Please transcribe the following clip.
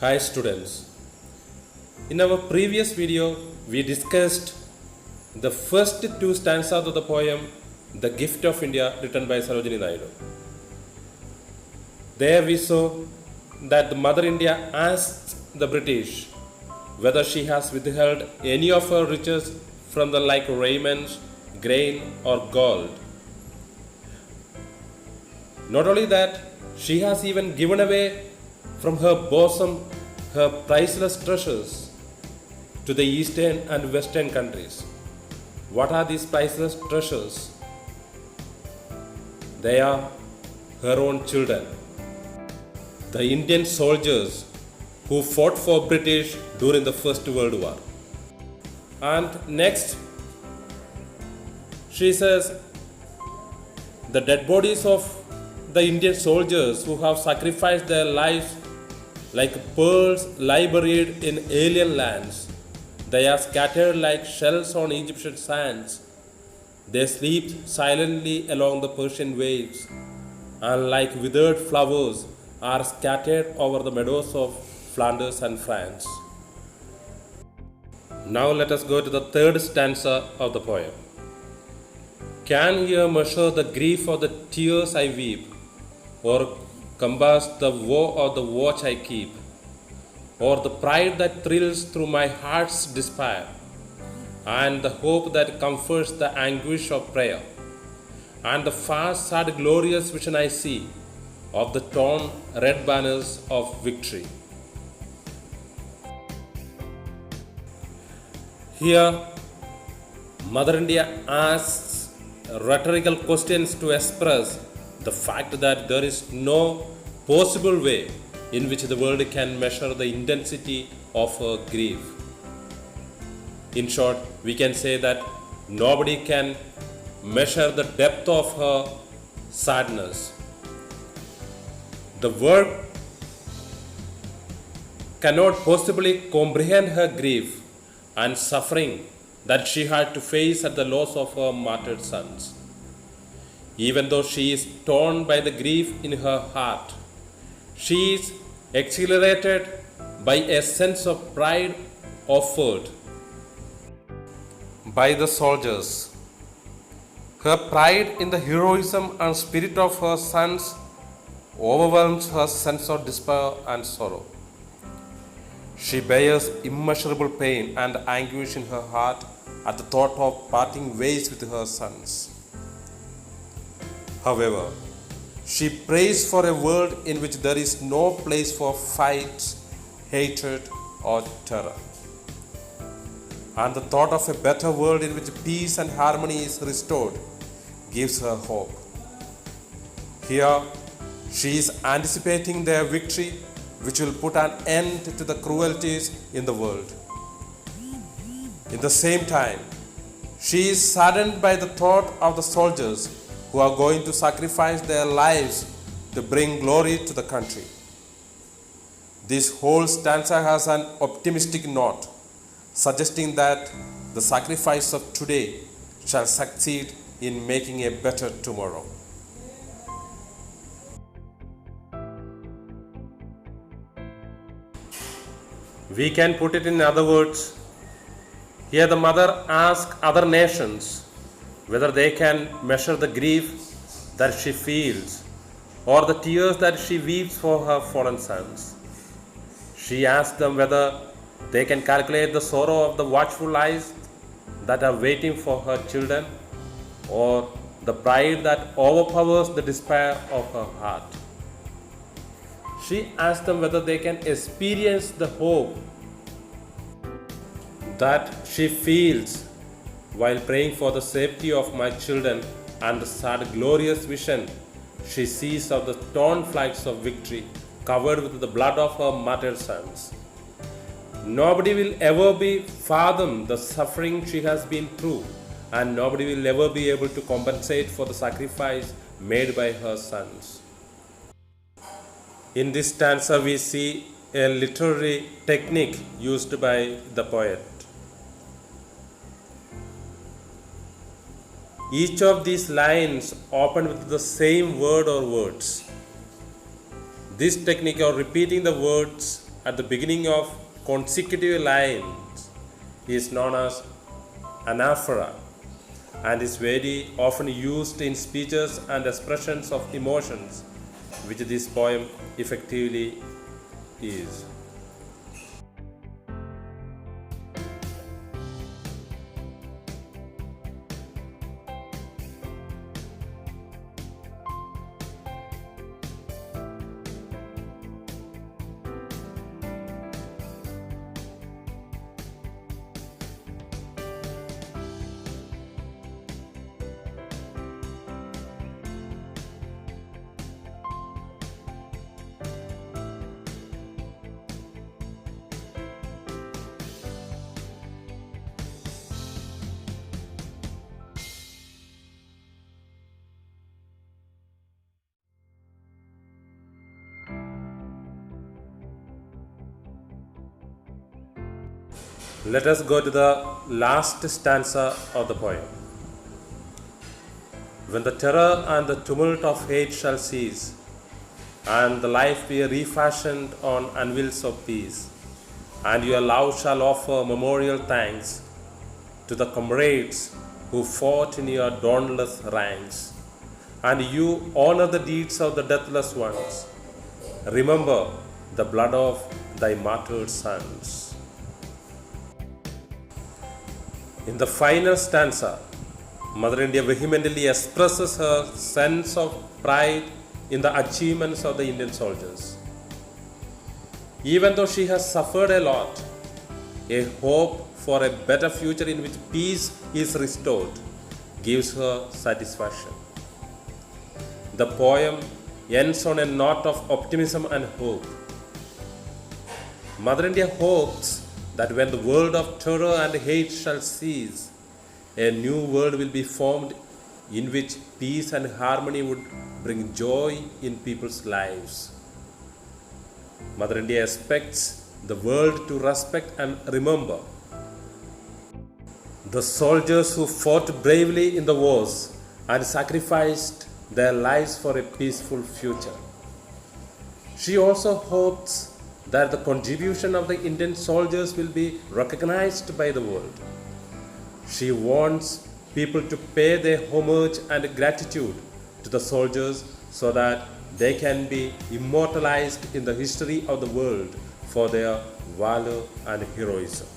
Hi students. In our previous video, we discussed the first two stanzas of the poem The Gift of India written by Sarojini Naidu. There we saw that the Mother India asks the British whether she has withheld any of her riches from the like raiment, grain or gold. Not only that, she has even given away from her bosom her priceless treasures to the eastern and western countries. What are these priceless treasures? They are her own children, the Indian soldiers who fought for British during the First World War. And next, she says, the dead bodies of the Indian soldiers who have sacrificed their lives like pearls lie buried in alien lands. They are scattered like shells on Egyptian sands. They sleep silently along the Persian waves, and like withered flowers are scattered over the meadows of Flanders and France. Now let us go to the third stanza of the poem. Can ye measure the grief of the tears I weep, or compass the woe of the watch I keep, or the pride that thrills through my heart's despair, and the hope that comforts the anguish of prayer, and the far sad glorious vision I see of the torn red banners of victory. Here, Mother India asks rhetorical questions to express the fact that there is no possible way in which the world can measure the intensity of her grief. In short, we can say that nobody can measure the depth of her sadness. The world cannot possibly comprehend her grief and suffering that she had to face at the loss of her martyred sons. Even though she is torn by the grief in her heart, she is exhilarated by a sense of pride offered by the soldiers. Her pride in the heroism and spirit of her sons overwhelms her sense of despair and sorrow. She bears immeasurable pain and anguish in her heart at the thought of parting ways with her sons. However, she prays for a world in which there is no place for fight, hatred, or terror. And the thought of a better world in which peace and harmony is restored gives her hope. Here, she is anticipating their victory, which will put an end to the cruelties in the world. In the same time, she is saddened by the thought of the soldiers who are going to sacrifice their lives to bring glory to the country. This whole stanza has an optimistic note, suggesting that the sacrifice of today shall succeed in making a better tomorrow. We can put it in other words. Here the mother asks other nations whether they can measure the grief that she feels or the tears that she weeps for her fallen sons. She asks them whether they can calculate the sorrow of the watchful eyes that are waiting for her children, or the pride that overpowers the despair of her heart. She asks them whether they can experience the hope that she feels while praying for the safety of my children and the sad glorious vision she sees of the torn flags of victory covered with the blood of her martyred sons. Nobody will ever be fathom the suffering she has been through, and nobody will ever be able to compensate for the sacrifice made by her sons. In this stanza, we see a literary technique used by the poet. Each of these lines open with the same word or words. This technique of repeating the words at the beginning of consecutive lines is known as Anaphora and is very often used in speeches and expressions of emotions, which this poem effectively is. Let us go to the last stanza of the poem. When the terror and the tumult of hate shall cease, and the life be refashioned on anvils of peace, and your love shall offer memorial thanks to the comrades who fought in your dauntless ranks, and you honor the deeds of the deathless ones, remember the blood of thy martyred sons. In the final stanza, Mother India vehemently expresses her sense of pride in the achievements of the Indian soldiers. Even though she has suffered a lot, a hope for a better future in which peace is restored gives her satisfaction. The poem ends on a note of optimism and hope. Mother India hopes that when the world of terror and hate shall cease, a new world will be formed in which peace and harmony would bring joy in people's lives. Mother India expects the world to respect and remember the soldiers who fought bravely in the wars and sacrificed their lives for a peaceful future. She also hopes that the contribution of the Indian soldiers will be recognized by the world. She wants people to pay their homage and gratitude to the soldiers so that they can be immortalized in the history of the world for their valor and heroism.